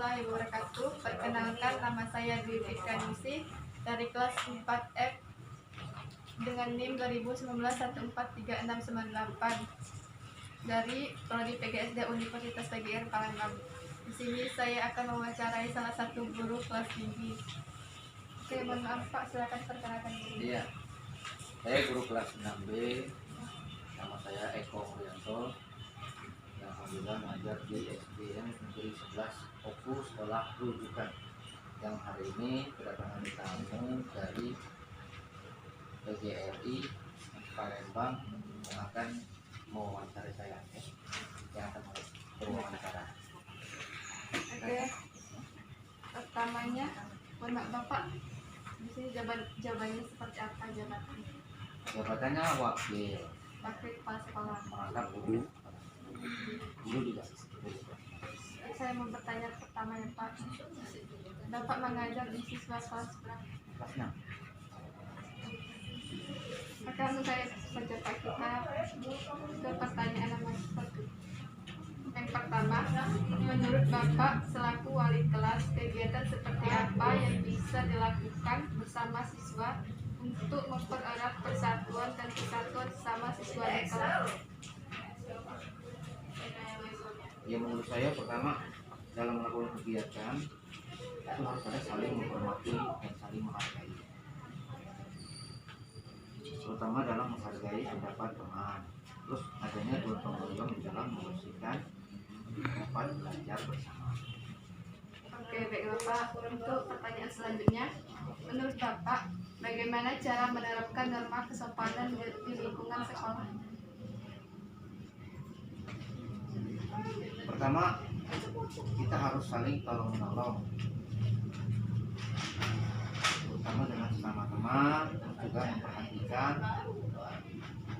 warahmatullahi wabarakatuh. Perkenalkan, nama saya Dwi Fitkaningsih dari kelas 4F dengan NIM 2019143698 dari Prodi PGSD Universitas PGR Palembang. Di sini saya akan mewawancarai salah satu guru kelas tinggi. Oke, mohon maaf Pak, silakan perkenalkan diri. Iya, saya guru kelas 6B. Nama saya Eko Mulyanto. Yang alhamdulillah mengajar di SDN Negeri 11 Oku Sekolah Rujukan. Yang hari ini kedatangan tamu dari PGRI Palembang yang akan mewawancarai saya, yang akan berwawancara. Oke, pertamanya, mohon maaf Bapak, di sini jawabannya seperti apa jabatan? Jabatannya wakil Kepala sekolah. merangkap guru. Guru juga. Saya mau bertanya pertama ya Pak. Bapak mengajar di siswa kelas berapa? Kelas 6. Maka saya saja Pak, kita ke pertanyaan nomor 1. Yang pertama, menurut Bapak selaku wali kelas, kegiatan seperti apa yang bisa dilakukan bersama siswa untuk mempererat persatuan dan kesatuan sesama siswa di kelas? Ya, menurut saya pertama dalam melakukan kegiatan itu harus ada saling menghormati dan saling menghargai, terutama dalam menghargai pendapat teman. Terus adanya gotong royong di dalam membersihkan tempat belajar bersama. Oke, baiklah Pak. Untuk pertanyaan selanjutnya, menurut Bapak bagaimana cara menerapkan norma kesopanan di lingkungan sekolah? Pertama, kita harus saling tolong menolong, terutama dengan sesama teman, dan juga memperhatikan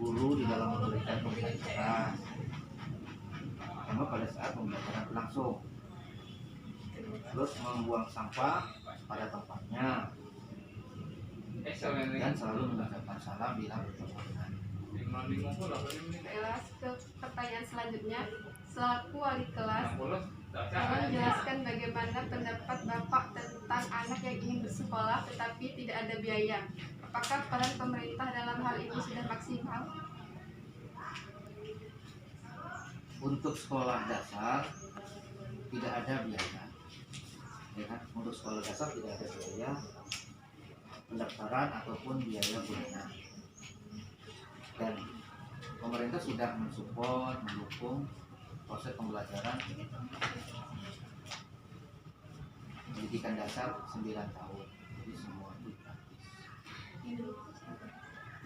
guru di dalam memberikan pembelajaran, terutama pada saat pembelajaran berlangsung. Terus membuang sampah pada tempatnya dan selalu mengucapkan salam bila bertemu. Baiklah, ke pertanyaan selanjutnya, selaku wali kelas, tolong jelaskan bagaimana pendapat Bapak tentang anak yang ingin bersekolah tetapi tidak ada biaya. Apakah peran pemerintah dalam hal ini sudah maksimal? Untuk sekolah dasar tidak ada biaya, ya kan? Untuk sekolah dasar tidak ada biaya pendaftaran ataupun biaya bulanan, dan pemerintah sudah mensupport, mendukung proses pembelajaran pendidikan dasar 9 tahun, jadi semua itu gratis.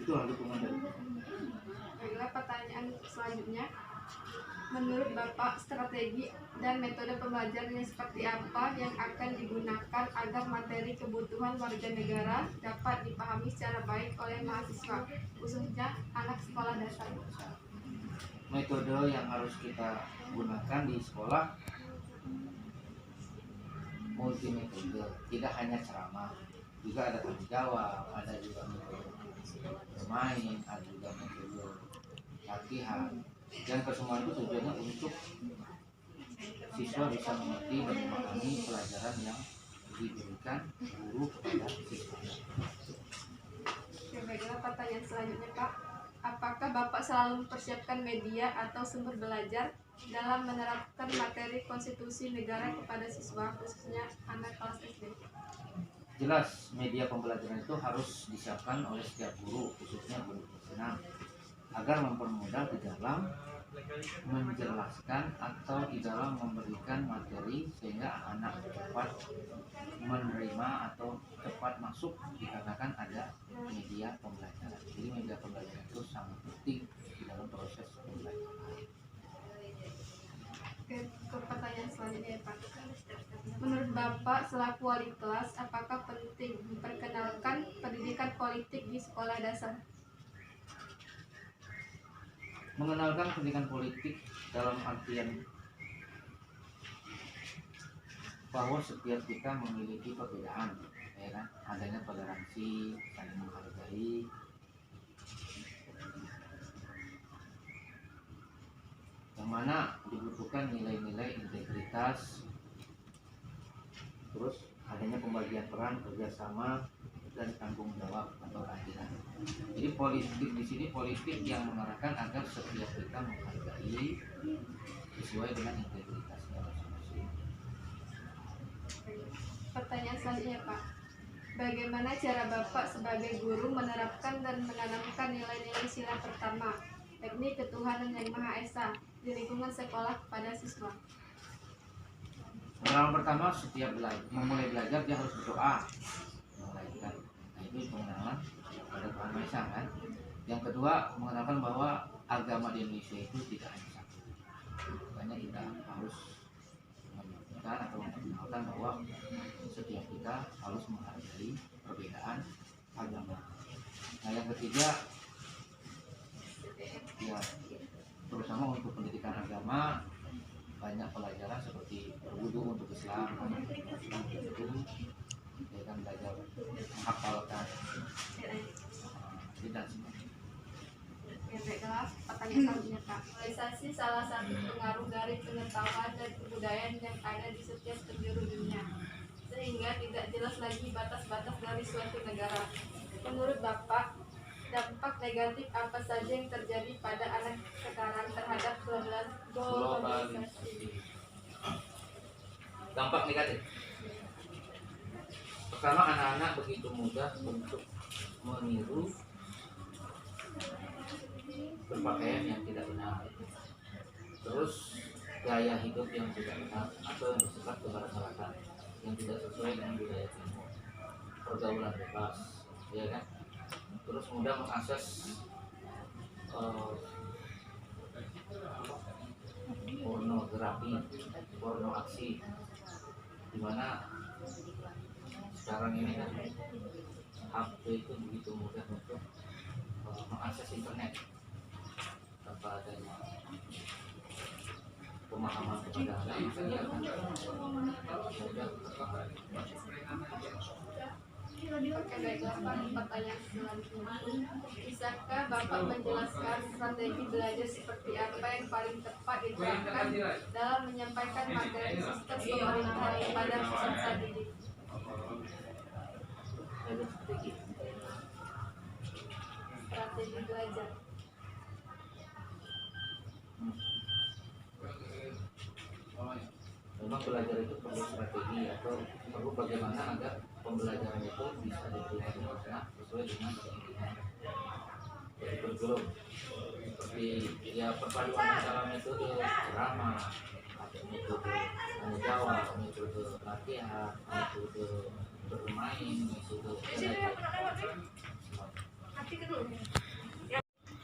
Itu hal dukungan dari Baiklah, pertanyaan selanjutnya, menurut Bapak strategi dan metode pembelajaran yang seperti apa yang akan digunakan agar materi kebutuhan warga negara dapat dipahami secara baik oleh mahasiswa, khususnya anak sekolah dasar? metode yang harus kita gunakan di sekolah multi metode, tidak hanya ceramah, juga ada tanya jawab, ada juga metode bermain, ada juga metode latihan, dan kesemua itu tujuannya untuk siswa bisa mengerti dan memahami pelajaran yang diberikan guru kepada siswa. Oke, baiklah, pertanyaan selanjutnya Pak, apakah Bapak selalu mempersiapkan media atau sumber belajar dalam menerapkan materi konstitusi negara kepada siswa, khususnya anak kelas SD? Jelas, media pembelajaran itu harus disiapkan oleh setiap guru, khususnya guru kelas 6, agar mempermudah di dalam menjelaskan atau di dalam memberikan materi sehingga anak cepat menerima atau cepat masuk dikarenakan ada media pembelajaran. Jadi media pembelajaran itu sangat penting di dalam proses pembelajaran. Oke, ke pertanyaan selanjutnya ya Pak. Menurut Bapak selaku wali kelas, apakah penting memperkenalkan pendidikan politik di sekolah dasar? Mengenalkan pendidikan politik dalam artian bahwa setiap kita memiliki perbedaan, ya kan? Adanya toleransi, saling menghargai, yang mana dibutuhkan nilai-nilai integritas, terus adanya pembagian peran, kerjasama, dan tanggung jawab atau keadilan. Jadi politik di sini politik yang mengarahkan agar setiap kita menghargai sesuai dengan integritasnya masing-masing. Pertanyaan selanjutnya Pak, bagaimana cara Bapak sebagai guru menerapkan dan menanamkan nilai-nilai sila pertama, yakni ketuhanan yang Maha Esa, di lingkungan sekolah kepada siswa? Pengalaman pertama, setiap memulai belajar dia harus berdoa. Nah, itu pengenalan pada Tuhan Maha Esa kan. Yang kedua, mengenalkan bahwa agama di Indonesia itu tidak hanya satu. Makanya kita harus menunjukkan atau mengenalkan bahwa setiap kita harus menghargai perbedaan agama. Nah, yang ketiga, ya terutama untuk pendidikan agama, banyak pelajaran seperti berwudu untuk Islam, itu ya kan, belajar menghafalkan dan sebagainya. Baiklah, pertanyaan selanjutnya Pak. Globalisasi salah satu pengaruh dari pengetahuan dan kebudayaan yang ada di setiap penjuru dunia, sehingga tidak jelas lagi batas-batas dari suatu negara. Menurut Bapak, dampak negatif apa saja yang terjadi pada anak sekarang terhadap globalisasi? Dampak negatif. Pertama, anak-anak begitu mudah untuk meniru berpakaian yang tidak benar, terus gaya hidup yang tidak benar atau yang bersifat kebarat-baratan yang tidak sesuai dengan budaya timur, pergaulan bebas, ya kan, terus mudah mengakses pornografi, porno aksi, dimana sekarang ini kan HP itu begitu mudah untuk mengakses internet tanpa adanya pemahaman kepada anak, dia akan mudah terpengaruh. Oke, baiklah Pak, pertanyaan selanjutnya. Bisakah Bapak menjelaskan strategi belajar seperti apa yang paling tepat diterapkan dalam menyampaikan materi sistem pemerintahan pada peserta didik? Strategi belajar. Memang belajar itu perlu strategi atau perlu bagaimana agar pembelajaran itu bisa diterima dengan anak sesuai dengan keinginan dari kurikulum. Seperti ya perpaduan antara metode ceramah, ada metode tanya jawab, metode latihan, metode bermain, metode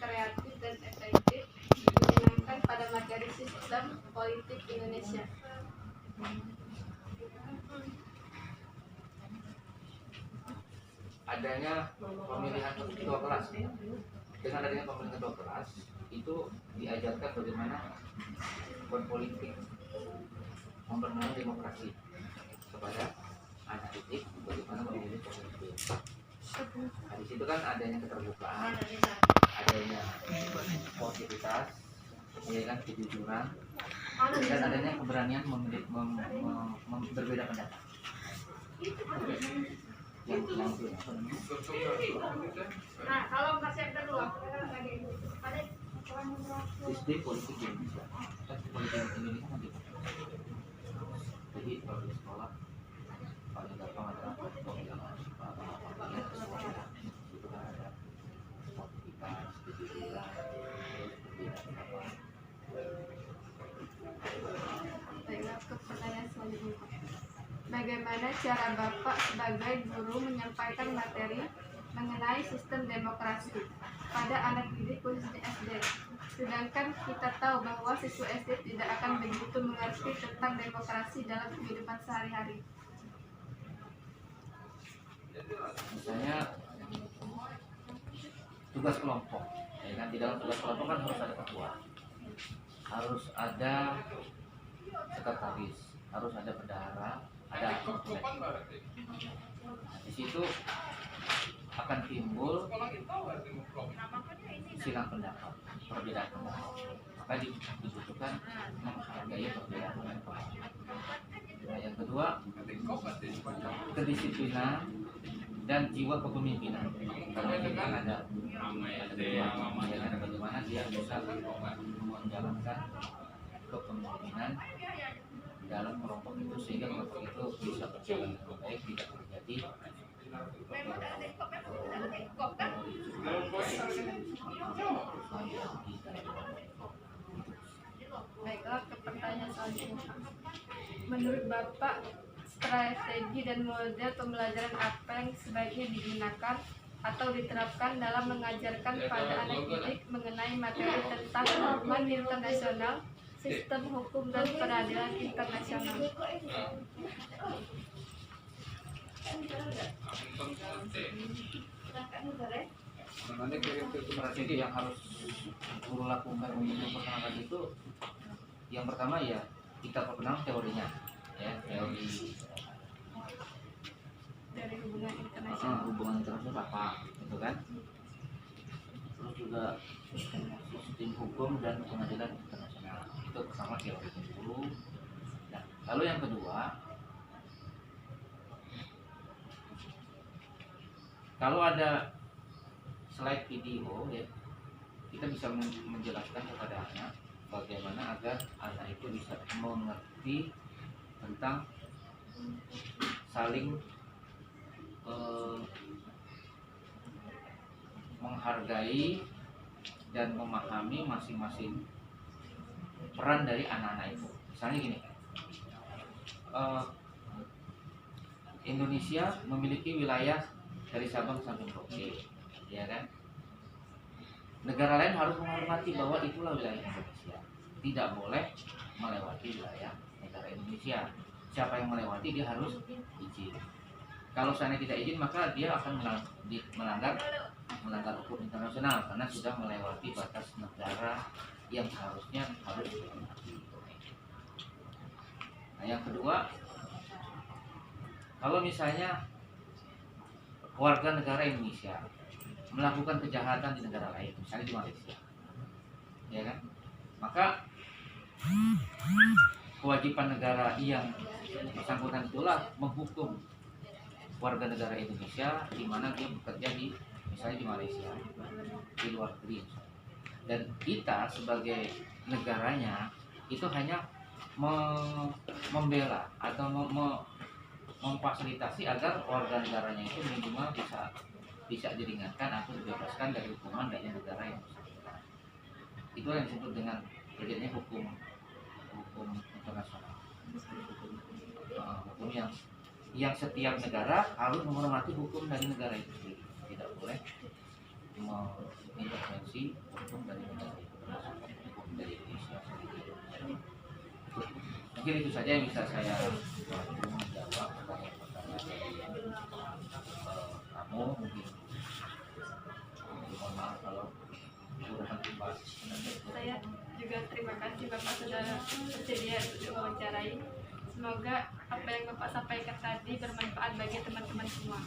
kreatif dan efektif menyenangkan pada materi sistem politik Indonesia. Adanya pemilihan ketua kelas. Dengan adanya pemilihan ketua kelas itu diajarkan bagaimana berpolitik, memperkenalkan demokrasi kepada anak didik, bagaimana memilih pemimpin. Nah, di situ kan adanya keterbukaan, adanya sportivitas, ya kan, kejujuran, dan adanya keberanian berbeda pendapat. Yang Nah, kalau kasih yang kedua, sistem politik di Indonesia, kan politik Indonesia kan gitu. Jadi kalau di sekolah paling gampang adalah pemilihan pemilihan sesuatu itu kan ada sportivitas, kejujuran, berbeda pendapat. baiklah ke pertanyaan selanjutnya. Bagaimana cara Bapak sebagai guru menyampaikan materi mengenai sistem demokrasi pada anak didik khususnya SD? Sedangkan kita tahu bahwa siswa SD tidak akan begitu mengerti tentang demokrasi dalam kehidupan sehari-hari. Misalnya tugas kelompok, ya kan, di dalam tugas kelompok kan harus ada ketua, harus ada sekretaris, harus ada bendahara, ada konsulen. Di situ akan timbul silang pendapat, perbedaan pendapat. Maka dibutuhkan menghargai perbedaan pendapat. Nah, yang kedua, kedisiplinan dan jiwa kepemimpinan. Karena ini kan ada dua, ya kan, bagaimana dia bisa menjalankan kepemimpinan dalam kelompok itu sehingga kelompok itu bisa berjalan dengan baik, tidak terjadi Baiklah, ke pertanyaan selanjutnya. Menurut Bapak, strategi dan model pembelajaran apa yang sebaiknya digunakan atau diterapkan dalam mengajarkan pada anak didik mengenai materi tentang hubungan internasional, sistem hukum dan peradilan internasional? Strategi yang harus guru lakukan untuk memperkenalkan itu, yang pertama ya kita perkenalkan teorinya, ya, teori Dari hubungan internasional. hubungan internasional apa, gitu kan? Terus juga sistem hukum dan pengadilan internasional, itu pertama teorinya dulu. Nah, lalu yang kedua, kalau ada slide video, ya, kita bisa menjelaskan kepada anak bagaimana agar anak itu bisa mengerti tentang saling menghargai dan memahami masing-masing peran dari anak-anak itu. Misalnya gini, Indonesia memiliki wilayah dari Sabang sampai Merauke, ya kan? Negara lain harus menghormati bahwa itulah wilayah Indonesia, tidak boleh melewati wilayah negara Indonesia. Siapa yang melewati dia harus izin. Kalau sana tidak izin, maka dia akan melanggar hukum internasional karena sudah melewati batas negara yang seharusnya harus dihormati. Nah, yang kedua, kalau misalnya warga negara Indonesia melakukan kejahatan di negara lain, misalnya di Malaysia, ya kan, maka kewajiban negara yang bersangkutan itulah menghukum warga negara Indonesia di mana dia bekerja di, misalnya di Malaysia, di luar negeri. Dan kita sebagai negaranya itu hanya membela atau memfasilitasi agar warga negaranya itu minimal bisa diringankan atau dibebaskan dari hukuman dari negara yang bersangkutan. Itu yang disebut dengan terjadinya hukum internasional, hukum yang setiap negara harus menghormati hukum dari negara itu sendiri, tidak boleh mengintervensi hukum dari negara itu, hukum dari Indonesia sendiri. Mungkin itu saja yang bisa saya menjawab pertanyaan dari kamu. Mungkin mohon maaf kalau kurang pas. Saya juga terima kasih Bapak sudah bersedia untuk mewawancarai. Semoga apa yang Bapak sampaikan tadi bermanfaat bagi teman-teman semua.